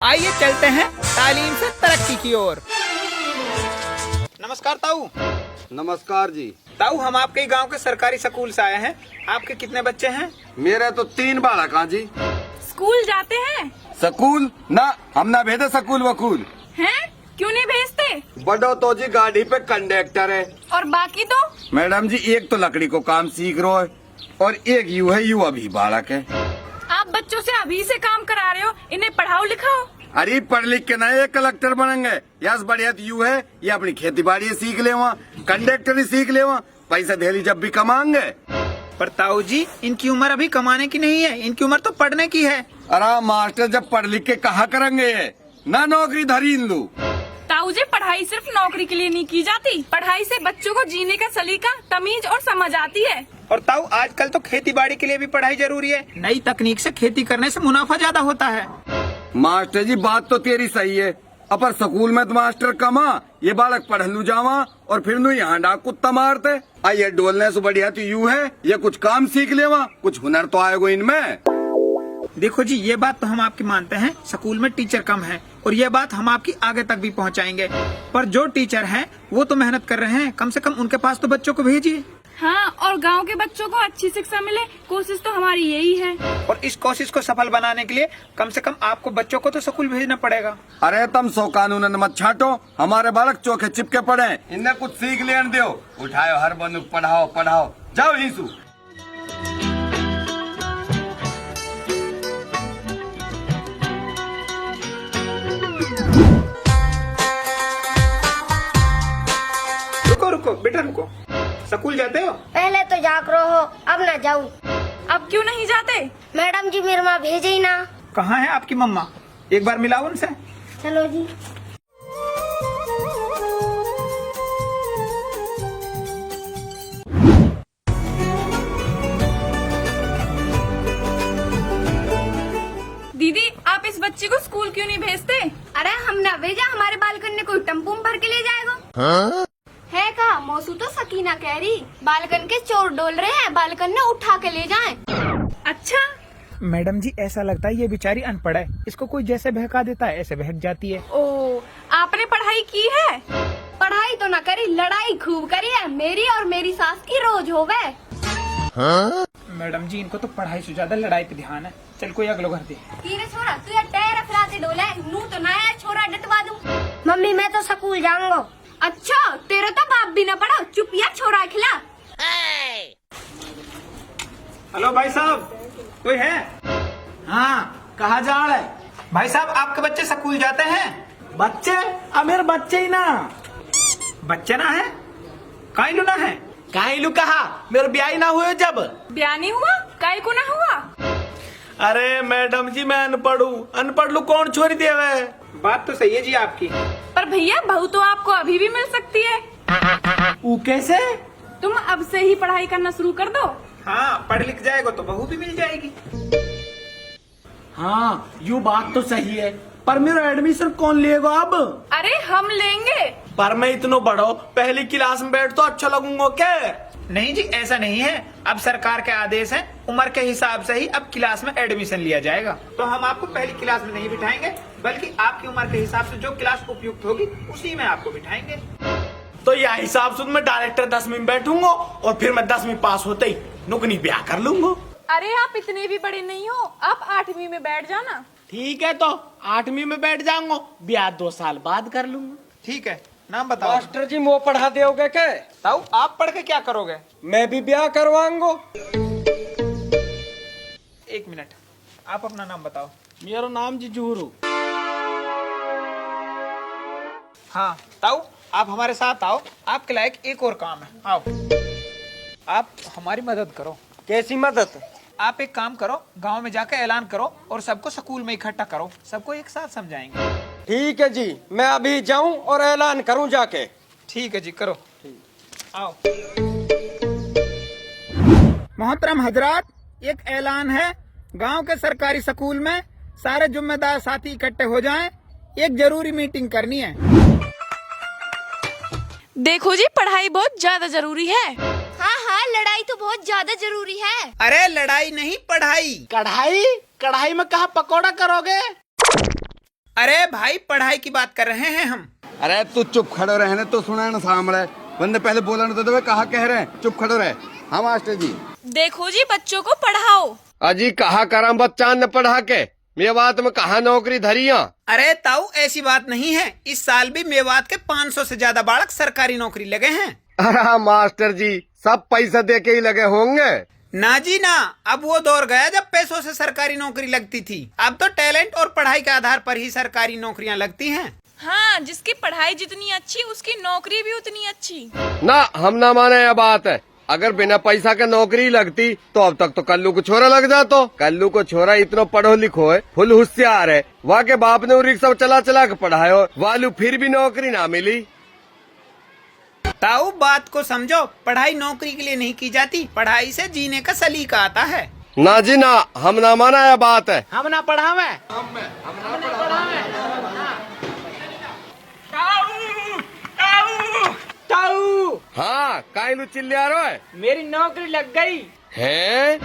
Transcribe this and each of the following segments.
आइए चलते हैं तालीम से तरक्की की ओर। नमस्कार ताऊ। नमस्कार जी। ताऊ, हम आपके गांव के सरकारी स्कूल से आए हैं। आपके कितने बच्चे हैं? मेरे तो 3 बालक हैं जी। स्कूल जाते हैं? स्कूल ना, हम ना भेजे स्कूल वकूल। हैं? क्यों नहीं भेजते? बड़ो तो जी गाड़ी पे कंडक्टर है। और बाकी तो? मैडम जी, एक तो लकड़ी को काम सीख रहा है और एक यू है, यू अभी बालक है। आप बच्चों से अभी से काम करा रहे हो, इन्हें पढ़ाओ लिखाओ। अरे पढ़ लिख के नए कलेक्टर बनेंगे। यस बढ़िया तो यू है, ये अपनी खेती बाड़ी सीख ले, वहाँ कंडक्टर ही सीख ले, वहाँ पैसा धेली जब भी कमाएंगे। पर ताऊ जी, इनकी उम्र अभी कमाने की नहीं है, इनकी उम्र तो पढ़ने की है। अरे मास्टर जब पढ़ लिख के कहा करेंगे ये, ना नौकरी धरी इन लू। ताऊ जी, पढ़ाई सिर्फ नौकरी के लिए नहीं की जाती, पढ़ाई से बच्चों को जीने का सलीका, तमीज और समझ आती है। और ताऊ, आजकल तो खेती बाड़ी के लिए भी पढ़ाई जरूरी है। नई तकनीक से खेती करने से मुनाफा ज्यादा होता है। मास्टर जी, बात तो तेरी सही है, अपर स्कूल में तो मास्टर कमा, ये बालक पढ़ लू जावा और फिर नु यहाँ डाक कुत्ता मारते। ये डोलने से बढ़िया तो यू है, ये कुछ काम सीख लेवा, कुछ हुनर तो आएगा इनमें। देखो जी, ये बात तो हम आपकी मानते हैं, स्कूल में टीचर कम है और ये बात हम आपकी आगे तक भी पहुंचाएंगे। पर जो टीचर हैं वो तो मेहनत कर रहे हैं, कम से कम उनके पास तो बच्चों को भेजिए। हाँ, और गांव के बच्चों को अच्छी शिक्षा मिले, कोशिश तो हमारी यही है। और इस कोशिश को सफल बनाने के लिए कम से कम आपको बच्चों को तो स्कूल भेजना पड़ेगा। अरे तुम सो कानून मत छाटो, हमारे बालक चौके चिपके पड़े, इन्हें कुछ सीख लेने दो। उठाओ हर बंदूक, पढ़ाओ पढ़ाओ, जाओ हीसू। रुको रुको बेटा रुको, स्कूल जाते हो? पहले तो जाग रहो हो, अब ना जाऊं। अब क्यों नहीं जाते? मैडम जी मेरे माँ भेजे ही ना। कहाँ है आपकी मम्मा? एक बार मिलाओ उनसे। चलो जी। दीदी, आप इस बच्ची को स्कूल क्यों नहीं भेजते? अरे हम ना भेजा, हमारे बालकन ने कोई टम्पू में भर के ले जाएगा। है कहा मौसू तो सकीना कह रही, बालकन के चोर डोल रहे हैं, बालकन ने उठा के ले जाएं। अच्छा मैडम जी, ऐसा लगता है ये बेचारी अनपढ़ है, इसको कोई जैसे बहका देता है ऐसे बहक जाती है। ओ, आपने पढ़ाई की है? पढ़ाई तो ना करी, लड़ाई खूब करी है, मेरी और मेरी सास की रोज हो गए। मैडम जी, इनको तो पढ़ाई से ज्यादा लड़ाई पे ध्यान है। चल कोई अगलो घर दे। तीरे छोरा तू ये टायर फराते डोले, नू तो नया छोरा डटवा दूं। मम्मी मैं तो स्कूल जाऊंगा। अच्छा, तेरे तो बाप भी न पढ़ो, चुपिया छोरा खिला। हेलो भाई साहब, कोई है? हाँ, कहाँ जा रहे हैं? भाई साहब, आपके बच्चे स्कूल जाते हैं? बच्चे? अब मेरे बच्चे ही ना। बच्चे ना है? काई लुना है? काइलू कहा, मेरे ब्याह ना हुए जब। ब्याह नहीं हुआ? काय को ना हुआ? अरे मैडम जी, मैं अनपढ़ हूँ, अनपढ़ लू कौन छोड़ देवे। बात तो सही है जी आपकी। पर भैया, बहू तो आपको अभी भी मिल सकती है। वो कैसे? तुम अब से ही पढ़ाई करना शुरू कर दो। हाँ, पढ़ लिख जाएगा तो बहू भी मिल जाएगी। हाँ, यू बात तो सही है, पर मेरा एडमिशन कौन लेगा अब? अरे हम लेंगे। पर मैं इतना बड़ो, पहली क्लास में बैठ तो अच्छा लगूंगा क्या? नहीं जी, ऐसा नहीं है। अब सरकार के आदेश है, उम्र के हिसाब से ही अब क्लास में एडमिशन लिया जाएगा। तो हम आपको पहली क्लास में नहीं बिठाएंगे, बल्कि आपकी उम्र के हिसाब से जो क्लास उपयुक्त होगी उसी में आपको बिठाएंगे। तो यह हिसाब से मैं डायरेक्टर 10वीं में बैठूंगा और फिर मैं 10वीं पास होते ही नुकनी ब्याह कर लूंगा। अरे आप इतने भी बड़े नहीं हो, आप 8वीं में बैठ जाना। ठीक है, तो 8वीं में बैठ जाऊंगा, ब्याह 2 साल बाद कर लूंगा। ठीक है, नाम बताओ। मास्टर जी, वो पढ़ा दोगे क्या? ताऊ, आप पढ़ के क्या करोगे? मैं भी ब्याह करवाऊंगा। 1 मिनट, आप अपना नाम बताओ। मेरा नाम जी जूरू। हाँ ताऊ, आप हमारे साथ आओ, आपके लायक एक और काम है। आओ, आप हमारी मदद करो। कैसी मदद? आप एक काम करो, गांव में जाकर ऐलान करो और सबको स्कूल में इकट्ठा करो, सबको एक साथ समझाएंगे। ठीक है जी, मैं अभी जाऊं और ऐलान करूं जाके। ठीक है जी, करो। आओ। मोहतरम हजरात, एक ऐलान है, गांव के सरकारी स्कूल में सारे जिम्मेदार साथी इकट्ठे हो जाएं, एक जरूरी मीटिंग करनी है। देखो जी, पढ़ाई बहुत ज्यादा जरूरी है। हाँ हाँ, लड़ाई तो बहुत ज्यादा जरूरी है। अरे लड़ाई नहीं, पढ़ाई। कढ़ाई? कढ़ाई में कहा पकौड़ा करोगे? अरे भाई पढ़ाई की बात कर रहे हैं हम। अरे तू चुप खड़ो रहने तो सुना ना सामने बंदे पहले बोला ना तो कहा कह रहे हैं चुप खड़ो रहे। हाँ मास्टर जी। देखो जी बच्चों को पढ़ाओ। अजी कहा करम बच्चा न पढ़ा के मेवात में कहा नौकरी धरिया। अरे ताऊ ऐसी बात नहीं है, इस साल भी मेवात के 500 से ज्यादा बालक सरकारी नौकरी लगे हैं। अरे मास्टर जी सब पैसा दे के ही लगे होंगे। ना जी ना, अब वो दौर गया जब पैसों से सरकारी नौकरी लगती थी। अब तो टैलेंट और पढ़ाई के आधार पर ही सरकारी नौकरियां लगती हैं। हाँ, जिसकी पढ़ाई जितनी अच्छी उसकी नौकरी भी उतनी अच्छी। ना हम ना माने यह बात है। अगर बिना पैसा के नौकरी लगती तो अब तक तो कल्लू को छोरा लग जातो। कल्लू को छोरा इतना पढ़ो लिखो है, फुल होशियार है। वहाँ के बाप ने रिक्शा चला चला के पढ़ायो, वालू फिर भी नौकरी ना मिली। ताऊ बात को समझो, पढ़ाई नौकरी के लिए नहीं की जाती, पढ़ाई से जीने का सलीका आता है। ना जी ना, हम ना माना यह बात है। हम ना पढ़ावे। ताऊ हाँ काइलू चिल्ला रहा है। मेरी नौकरी लग गई। है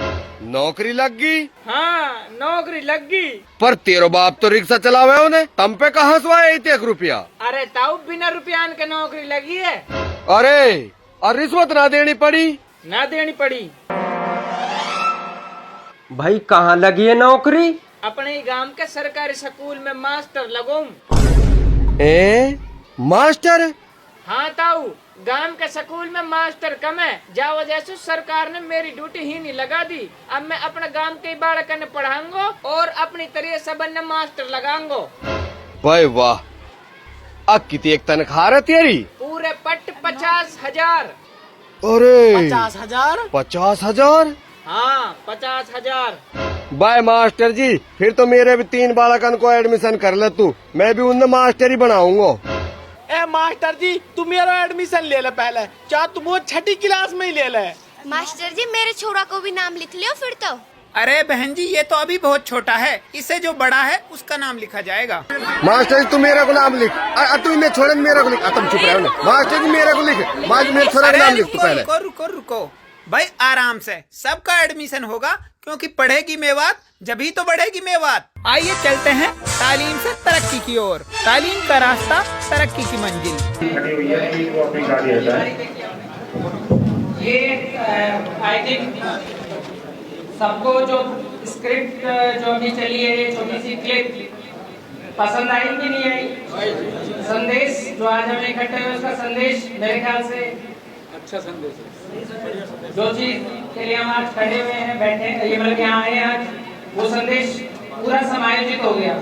नौकरी लग गई। हाँ नौकरी लग गई। पर तेरो बाप तो रिक्शा चलावे उन्हें, तम पे कहाँ से आया 1 रुपया। अरे ताऊ बिना रुपयान के नौकरी लगी है। अरे और रिश्वत ना देनी पड़ी। ना देनी पड़ी। भाई कहाँ लगी है नौकरी। अपने ही गांव के सरकारी स्कूल में मास्टर लगो। मास्टर। हाँ ताऊ, गांव के स्कूल में मास्टर कम है, जा वजह से सरकार ने मेरी ड्यूटी ही नहीं लगा दी। अब मैं अपने गांव के बालक ने पढ़ाऊंगो और अपनी तरह सबन ने मास्टर लगाऊंगो। भाई वाह, अब कितनी एक तनख्वाह है तेरी। पूरे पट 50,000। अरे 50,000। 50,000। हाँ 50,000। बाय मास्टर जी, फिर तो मेरे भी 3 बालकन को एडमिशन कर ले तू, मैं भी उन्हें मास्टर ही बनाऊंगा। ए मास्टर जी तू मेरा एडमिशन ले ले पहले, चाहे तुम वो 6ठी क्लास में ही ले ले। मास्टर जी मेरे छोरा को भी नाम लिख लियो फिर तो। अरे बहन जी ये तो अभी बहुत छोटा है, इससे जो बड़ा है उसका नाम लिखा जाएगा। मास्टर जी तू मेरे को नाम लिख। तू इन्हें छोड़ मेरे को लिख। तुम चुप रहो ना। मास्टर जी मेरे को लिख, मेरे छोरा का नाम लिख तू पहले। रुको रुको रुको भाई, आराम से सबका एडमिशन होगा, क्योंकि पढ़ेगी मेवात जभी तो बढ़ेगी मेवात। आइए चलते हैं तालीम से तरक्की की ओर, तालीम का रास्ता तरक्की की मंजिल। ये आई थिंक सबको जो स्क्रिप्ट जो अभी चली है, ये छोटी सी क्लिप पसंद आई कि नहीं आई। संदेश जो आज हम इकट्ठे हुए उसका संदेश मेरे ख्याल से अच्छा संदेश है। जो चीज के लिए हम आज खड़े हुए हैं, बैठे ये मतलब यहाँ आए आज, वो संदेश पूरा समायोजित हो गया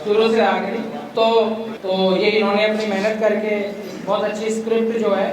शुरू से आगे। तो ये इन्होंने अपनी मेहनत करके बहुत अच्छी स्क्रिप्ट जो है